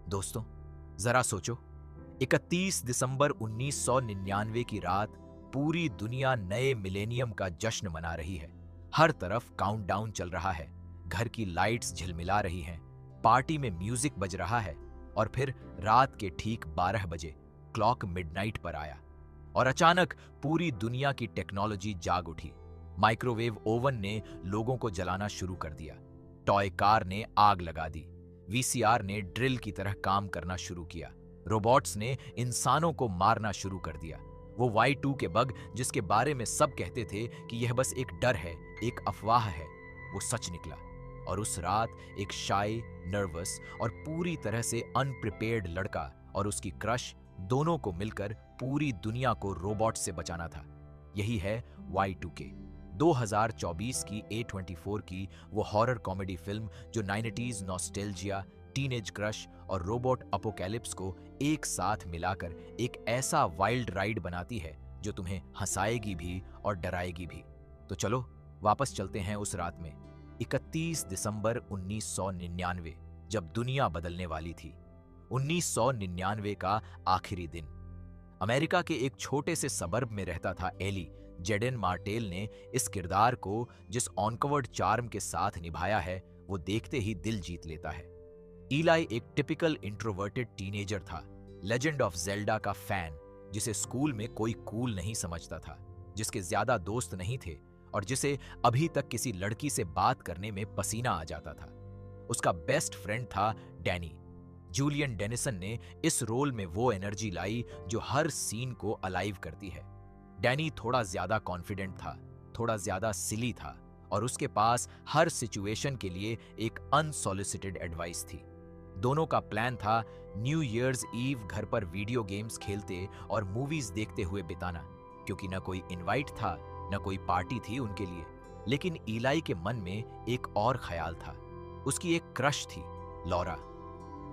दोस्तों, जरा सोचो, 31 दिसंबर 1999 की रात पूरी दुनिया नए मिलेनियम का जश्न मना रही है। हर तरफ काउंटडाउन चल रहा है, घर की लाइट्स झिलमिला रही हैं, पार्टी में म्यूजिक बज रहा है और फिर रात के ठीक 12 बजे क्लॉक मिडनाइट पर आया और अचानक पूरी दुनिया की टेक्नोलॉजी जाग उठी। माइक्रोवेव ओवन ने लोगों को जलाना शुरू कर दिया, टॉय कार ने आग लगा दी, वीसीआर ने ड्रिल की तरह काम करना शुरू किया, रोबोट्स ने इंसानों को मारना शुरू कर दिया। वो Y2 के बग जिसके बारे में सब कहते थे कि यह बस एक डर है, एक अफवाह है, वो सच निकला। और उस रात एक शाय, नर्वस और पूरी तरह से अनप्रिपेयर्ड लड़का और उसकी क्रश दोनों को मिलकर पूरी दुनिया को रोबोट से बचाना था। यही है Y2K, 2024 की A24 की वो हॉरर कॉमेडी फिल्म जो 90s नॉस्टैल्जिया, टीनेज क्रश और रोबोट अपोकैलिप्स को एक साथ मिलाकर एक ऐसा वाइल्ड राइड बनाती है जो तुम्हें हंसाएगी भी और डराएगी भी। तो चलो वापस चलते हैं उस रात में, 31 दिसंबर 1999, जब दुनिया बदलने वाली थी। 1999 का आखिरी दिन। अमेरिका के एक छोटे से सबर्ब में रहता था एली। जेडेन मार्टेल ने इस किरदार को जिस ऑनकवर्ड चार्म के साथ निभाया है वो देखते ही दिल जीत लेता है। ईलाई एक टिपिकल इंट्रोवर्टेड टीनेजर था, लेजेंड ऑफ जेल्डा का फैन, जिसे स्कूल में कोई कूल नहीं समझता था, जिसके ज्यादा दोस्त नहीं थे और जिसे अभी तक किसी लड़की से बात करने में पसीना आ जाता था। उसका बेस्ट फ्रेंड था डैनी। जूलियन डेनिसन ने इस रोल में वो एनर्जी लाई जो हर सीन को अलाइव करती है। डैनी थोड़ा ज्यादा कॉन्फिडेंट था, थोड़ा ज्यादा सिली था और उसके पास हर सिचुएशन के लिए एक अनसॉलिसिटेड एडवाइस थी। दोनों का प्लान था न्यू ईयर्स ईव घर पर वीडियो गेम्स खेलते और मूवीज देखते हुए बिताना, क्योंकि न कोई इनवाइट था न कोई पार्टी थी उनके लिए। लेकिन ईलाई के मन में एक और ख्याल था। उसकी एक क्रश थी, लॉरा।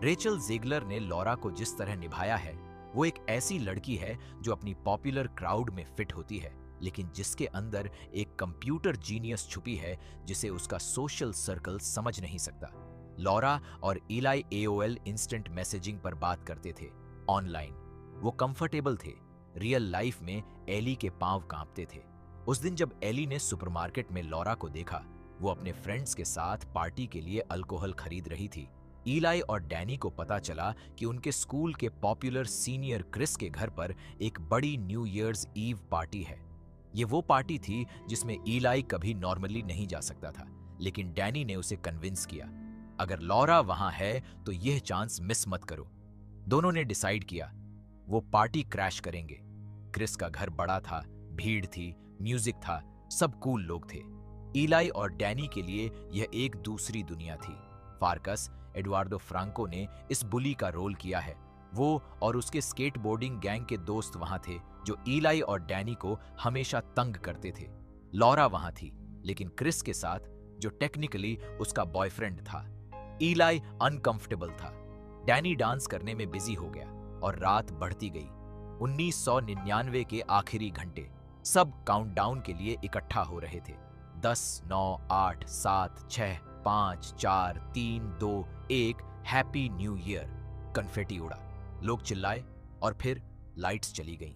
रेचल ज़ेगलर ने लॉरा को जिस तरह निभाया है वो एक ऐसी लड़की है जो अपनी पॉपुलर क्राउड में फिट होती है, लेकिन जिसके अंदर एक कंप्यूटर जीनियस छुपी है जिसे उसका सोशल सर्कल समझ नहीं सकता। लॉरा और ईलाई AOL इंस्टेंट मैसेजिंग पर बात करते थे ऑनलाइन। वो कंफर्टेबल थे। रियल लाइफ में एली के पांव कांपते थे। उस दिन जब एली ने सुपरमार्केट में लॉरा को देखा, वो अपने फ्रेंड्स के साथ पार्टी के लिए अल्कोहल खरीद रही थी। ईलाई और डैनी को पता चला कि उनके स्कूल के पॉपुलर सीनियर क्रिस के घर पर एक बड़ी न्यू ईयर्स ईव पार्टी है। ये वो पार्टी थी जिसमें ईलाई कभी नॉर्मली नहीं जा सकता था, लेकिन डैनी ने उसे कन्विंस किया, अगर लॉरा वहां है तो यह चांस मिस मत करो। दोनों ने डिसाइड किया वो पार्टी क्रैश करेंगे। क्रिस का घर बड़ा था, भीड़ थी, म्यूजिक था, सब कूल लोग थे। ईलाई और डैनी के लिए यह एक दूसरी दुनिया थी। फार्कस एडुआर्डो फ्रांको ने इस बुली का रोल किया है। वो और उसके स्केटबोर्डिंग गैंग के दोस्त वहां थे जो ईलाई और डैनी को हमेशा तंग करते थे। लॉरा वहां थी, लेकिन क्रिस के साथ, जो टेक्निकली उसका बॉयफ्रेंड था। ईलाई अनकंफर्टेबल था। डैनी डांस करने में बिजी हो गया और रात बढ़ती गई। 1999 के आखिरी घंटे, सब काउंटडाउन के लिए इकट्ठा हो रहे थे। 10, 9, 8, 7, 6, 5, 4, 3, 2, 1, हैप्पी न्यू ईयर। कन्फेटी उड़ा, लोग चिल्लाए और फिर लाइट्स चली गईं।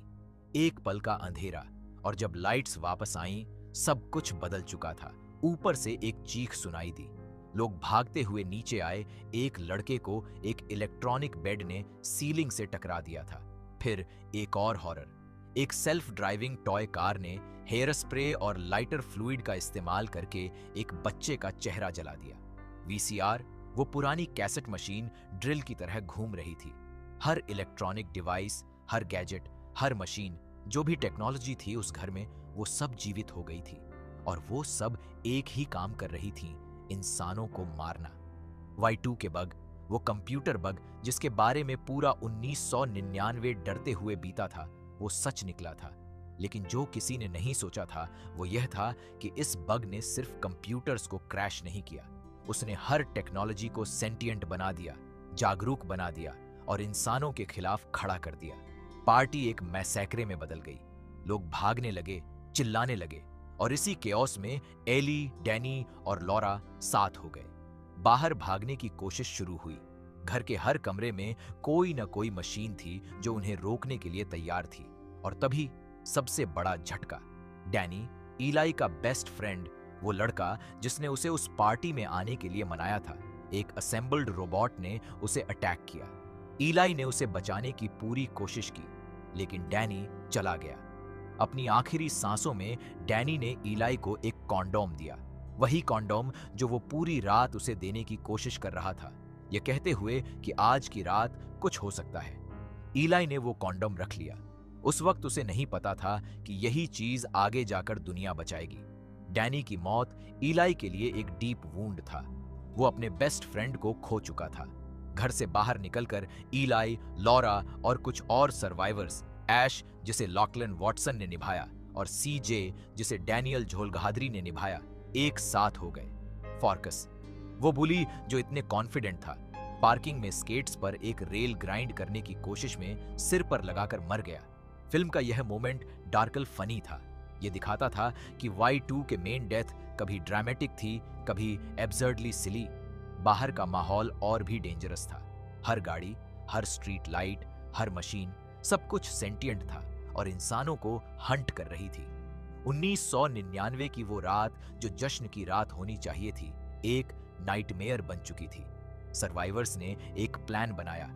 एक पल का अंधेरा, और जब लाइट्स वापस आईं, सब कुछ बदल चुका था। ऊपर से एक चीख सुनाई दी। लोग भागते हुए नीचे आए। एक लड़के को एक इलेक्ट्रॉनिक बेड ने सीलिंग से टकरा दिया था। फिर एक और हॉरर, एक सेल्फ ड्राइविंग टॉय कार ने हेयर स्प्रे और लाइटर फ्लूइड का इस्तेमाल करके एक बच्चे का चेहरा जला दिया। वीसीआर, वो पुरानी कैसेट मशीन, ड्रिल की तरह घूम रही थी। हर इलेक्ट्रॉनिक डिवाइस, हर गैजेट, हर मशीन, जो भी टेक्नोलॉजी थी उस घर में, वो सब जीवित हो गई थी और वो सब एक ही काम कर रही थी, इंसानों को मारना। Y2 के बग, वो कंप्यूटर बग जिसके बारे में पूरा 1999 डरते हुए बीता था, वो सच निकला था। लेकिन जो किसी ने नहीं सोचा था वो यह था कि इस बग ने सिर्फ कंप्यूटर्स को क्रैश नहीं किया, उसने हर टेक्नोलॉजी को सेंटिएंट बना दिया, जागरूक बना दिया और इंसानों के खिलाफ खड़ा कर दिया। पार्टी एक मैसेक्रे में बदल गई। लोग भागने लगे, चिल्लाने लगे और इसी केओस में एली, डैनी और लॉरा साथ हो गए। बाहर भागने की कोशिश शुरू हुई। घर के हर कमरे में कोई न कोई मशीन थी जो उन्हें रोकने के लिए तैयार थी। और तभी सबसे बड़ा झटका, डैनी, ईलाई का बेस्ट फ्रेंड, वो लड़का जिसने उसे उस पार्टी में आने के लिए मनाया था, एक असेंबल्ड रोबोट ने उसे अटैक किया। ईलाई ने उसे बचाने की पूरी कोशिश की, लेकिन डैनी चला गया। अपनी आखिरी सांसों में डैनी ने ईलाई को एक कॉन्डोम दिया, वही कॉन्डोम जो वो पूरी रात उसे देने की कोशिश कर रहा था, ये कहते हुए कि आज की रात कुछ हो सकता है। ईलाई ने वो कॉन्डोम रख लिया। उस वक्त उसे नहीं पता था कि यही चीज आगे जाकर दुनिया बचाएगी। डैनी की मौत ईलाई के लिए एक डीप वूंड था। वो अपने बेस्ट फ्रेंड को खो चुका था। घर से बाहर निकलकर ईलाई, लॉरा और कुछ और सर्वाइवर्स, ऐश जिसे लॉकलन वॉटसन ने निभाया और सीजे जिसे डैनियल झोलगहादरी ने निभाया, एक साथ हो गए। फॉर्कस, वो बुली जो इतने कॉन्फिडेंट था, पार्किंग में स्केट्स पर एक रेल ग्राइंड करने की कोशिश में सिर पर लगाकर मर गया। फिल्म का यह मोमेंट डार्कल फनी था। यह दिखाता था कि Y2 के मेन डेथ कभी ड्रामेटिक थी, कभी एब्सर्डली सिली। बाहर का माहौल और भी डेंजरस था। हर गाड़ी, हर स्ट्रीट लाइट, हर मशीन, सब कुछ सेंटिएंट था और इंसानों को हंट कर रही थी। 1999 की वो रात जो जश्न की रात होनी चाहिए थी, एक नाइटमेयर बन चुकी थी। सर्वाइवर्स ने एक प्लान बनाया।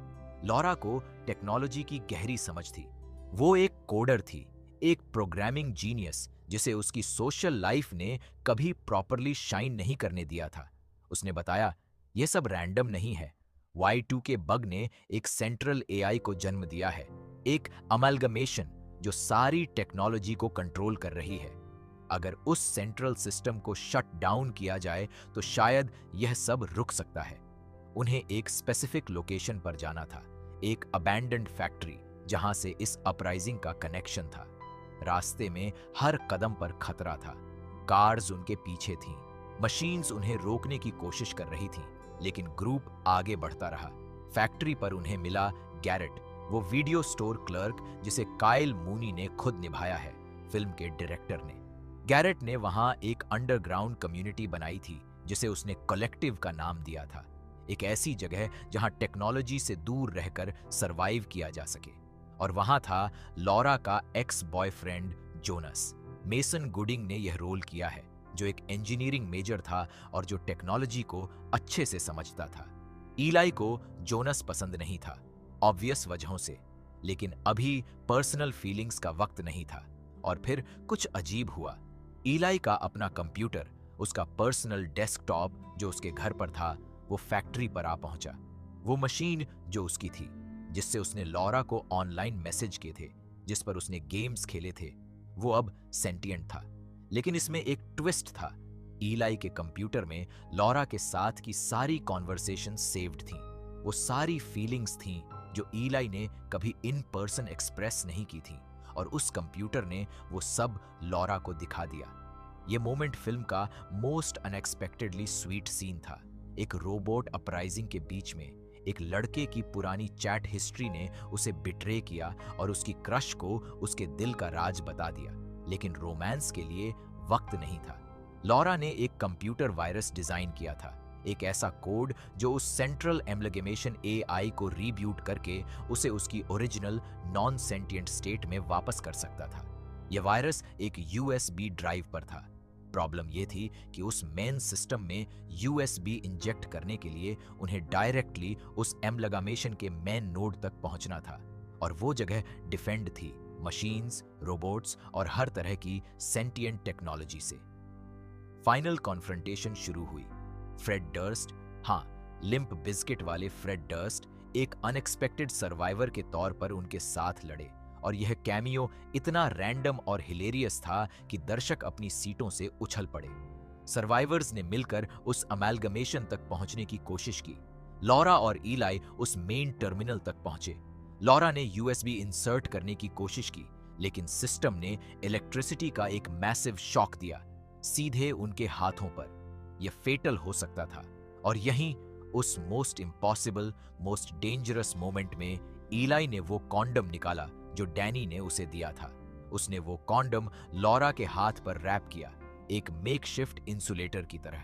लॉरा को टेक्नोलॉजी की गहरी समझ थी। वो एक कोडर थी, एक प्रोग्रामिंग जीनियस जिसे उसकी सोशल लाइफ ने कभी प्रॉपरली शाइन नहीं करने दिया था। उसने बताया, यह सब रैंडम नहीं है। Y2 के बग ने एक सेंट्रल AI को जन्म दिया है, एक अमलगमेशन जो सारी टेक्नोलॉजी को कंट्रोल कर रही है। अगर उस सेंट्रल सिस्टम को शट डाउन किया जाए तो शायद यह सब रुक सकता है। उन्हें एक स्पेसिफिक लोकेशन पर जाना था, एक अबैंडन्ड फैक्ट्री जहां से इस अपराइजिंग का कनेक्शन था। रास्ते में हर कदम पर खतरा था। कार्स उनके पीछे थीं, मशीन्स उन्हें रोकने की कोशिश कर रही थीं, लेकिन ग्रुप आगे बढ़ता रहा। फैक्ट्री पर उन्हें मिला गैरेट, वो वीडियो स्टोर क्लर्क जिसे काइल मूनी ने खुद निभाया है, फिल्म के डायरेक्टर ने। गैरेट ने वहां एक अंडरग्राउंड कम्युनिटी बनाई थी जिसे उसने कलेक्टिव का नाम दिया था, एक ऐसी जगह जहां टेक्नोलॉजी से दूर रहकर सरवाइव किया जा सके। और वहां था लॉरा का ex boyfriend Jonas. Mason Gooding ने यह रोल किया है, जो एक इंजीनियरिंग मेजर था और जो टेक्नोलॉजी को अच्छे से समझता था। ईलाई को जोनस पसंद नहीं था, ऑब्वियस वजहों से, लेकिन अभी पर्सनल फीलिंग्स का वक्त नहीं था। और फिर कुछ अजीब हुआ। ईलाई का अपना कंप्यूटर, उसका पर्सनल डेस्कटॉप जो उसके घर पर था, वो फैक्ट्री पर आ पहुंचा। वो मशीन जो उसकी थी, जिससे उसने लॉरा को ऑनलाइन मैसेज किए थे, जिस पर उसने गेम्स खेले थे, वो अब सेंटिएंट था। लेकिन इसमें एक ट्विस्ट था। ईलाई के कंप्यूटर में लॉरा के साथ की सारी कॉन्वर्सेशन सेव्ड थीं। वो सारी फीलिंग्स थीं जो ईलाई ने कभी इन पर्सन एक्सप्रेस नहीं की थी, और उस कंप्यूटर ने वो सब लॉरा को दिखा दिया। ये मोमेंट फिल्म का मोस्ट अनएक्सपेक्टेडली स्वीट सीन था। एक रोबोट अपराइजिंग के बीच में एक लड़के की पुरानी चैट हिस्ट्री ने उसे बिट्रे किया और उसकी क्रश को उसके दिल का राज बता दिया, लेकिन रोमांस के लिए वक्त नहीं था। लॉरा ने एक कंप्यूटर वायरस डिजाइन किया था, एक ऐसा कोड जो उस सेंट्रल एमलगमेशन AI को रीब्यूट करके उसे उसकी ओरिजिनल नॉन सेंटिएंट स्टेट में वापस कर सकता था। यह वायरस एक USB ड्राइव पर था। प्रॉब्लम यह थी कि उस मेन सिस्टम में USB इंजेक्ट करने के लिए उन्हें डायरेक्टली उस एमलगमेशन के मेन नोड तक पहुंचना था, और वो जगह डिफेंड थी मशीन्स, रोबोट्स और हर तरह की सेंटिएंट टेक्नोलॉजी से। फाइनल कॉन्फ्रंटेशन शुरू हुई। फ्रेड डर्स्ट, हाँ, लिम्प बिस्किट वाले फ्रेड डर्स्ट, एक अनएक्सपेक्टेड सर्वाइवर के तौर पर उनके साथ लड़े, और यह कैमियो इतना रैंडम और हिलेरियस था कि दर्शक अपनी सीटों से उछल पड़े। सर्वाइवर्स ने मिलकर उस अमैलगमेशन तक पहुंचने की कोशिश की। लॉरा और ईलाई उस मेन टर्मिनल तक पहुंचे। लॉरा ने USB इंसर्ट करने की कोशिश की, लेकिन सिस्टम ने इलेक्ट्रिसिटी का एक मैसिव शॉक दिया, सीधे उनके हाथों पर। यह फेटल हो सकता था। और यहीं उस most impossible, most dangerous moment में ईलाई ने वो कॉन्डम निकाला जो डैनी ने उसे दिया था। उसने वो कॉन्डम लॉरा के हाथ पर रैप किया, एक मेकशिफ्ट इंसुलेटर की तरह।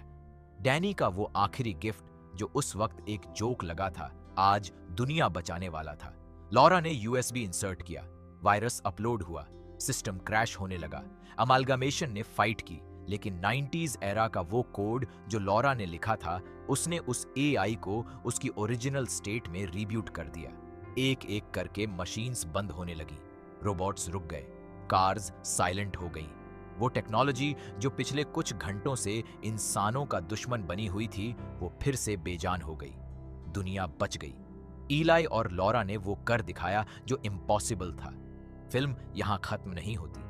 डैनी का वो आखिरी गिफ्ट जो उस वक्त एक जोक लगा था, आज दुनिया बचाने वाला था। लॉरा ने यूएसबी इंसर्ट किया, वायरस अपलोड हुआ, सिस्टम क्रैश होने लगा। अमालगमेशन ने फाइट की, लेकिन 90s एरा का वो कोड जो लॉरा ने लिखा था, उसने उस एआई को उसकी ओरिजिनल स्टेट में रीब्यूट कर दिया। एक एक करके मशीन्स बंद होने लगी, रोबोट्स रुक गए, कार्स साइलेंट हो गई। वो टेक्नोलॉजी जो पिछले कुछ घंटों से इंसानों का दुश्मन बनी हुई थी, वो फिर से बेजान हो गई। दुनिया बच गई। ईलाई और लॉरा ने वो कर दिखाया जो इम्पॉसिबल था। फिल्म यहां खत्म नहीं होती,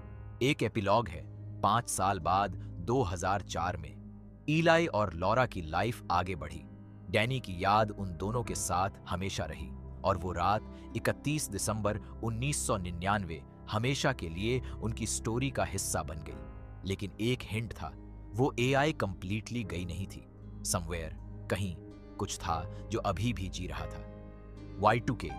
एक एपिलॉग है। 5 साल बाद 2004 में ईलाई और लॉरा की लाइफ आगे बढ़ी। डैनी की याद उन दोनों के साथ हमेशा रही, और वो रात 31 दिसंबर 1999 हमेशा के लिए उनकी स्टोरी का हिस्सा बन गई। लेकिन एक हिंट था, वो एआई कंप्लीटली गई नहीं थी। समवेयर, कहीं कुछ था जो अभी भी जी रहा था। Y2K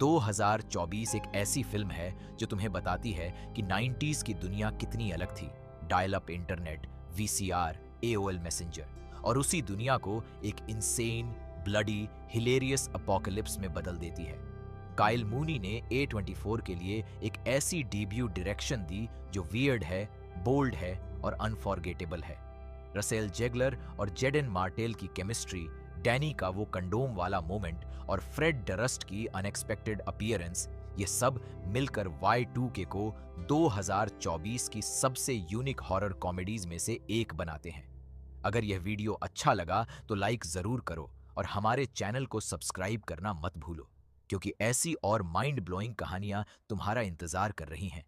2024 एक ऐसी फिल्म है जो तुम्हें बताती है कि 90s की दुनिया कितनी अलग थी। Dial up internet, VCR, AOL messenger, और उसी दुनिया को एक इंसेन, ब्लडी, हिलेरियस अपोकलिप्स में बदल देती है। काइल मूनी ने A24 के लिए एक ऐसी डेब्यू डायरेक्शन दी जो वियर्ड है, बोल्ड है और अनफॉरगेटेबल है। रसेल जेगलर और जेडन मार्टेल की केमिस्ट्री, डैनी का वो कंडोम वाला मोमेंट और फ्रेड डरस्ट की अनएक्सपेक्टेड अपीयरेंस, ये सब मिलकर Y2K को 2024 की सबसे यूनिक हॉरर कॉमेडीज में से एक बनाते हैं। अगर यह वीडियो अच्छा लगा तो लाइक जरूर करो और हमारे चैनल को सब्सक्राइब करना मत भूलो, क्योंकि ऐसी और माइंड ब्लोइंग कहानियां तुम्हारा इंतजार कर रही हैं।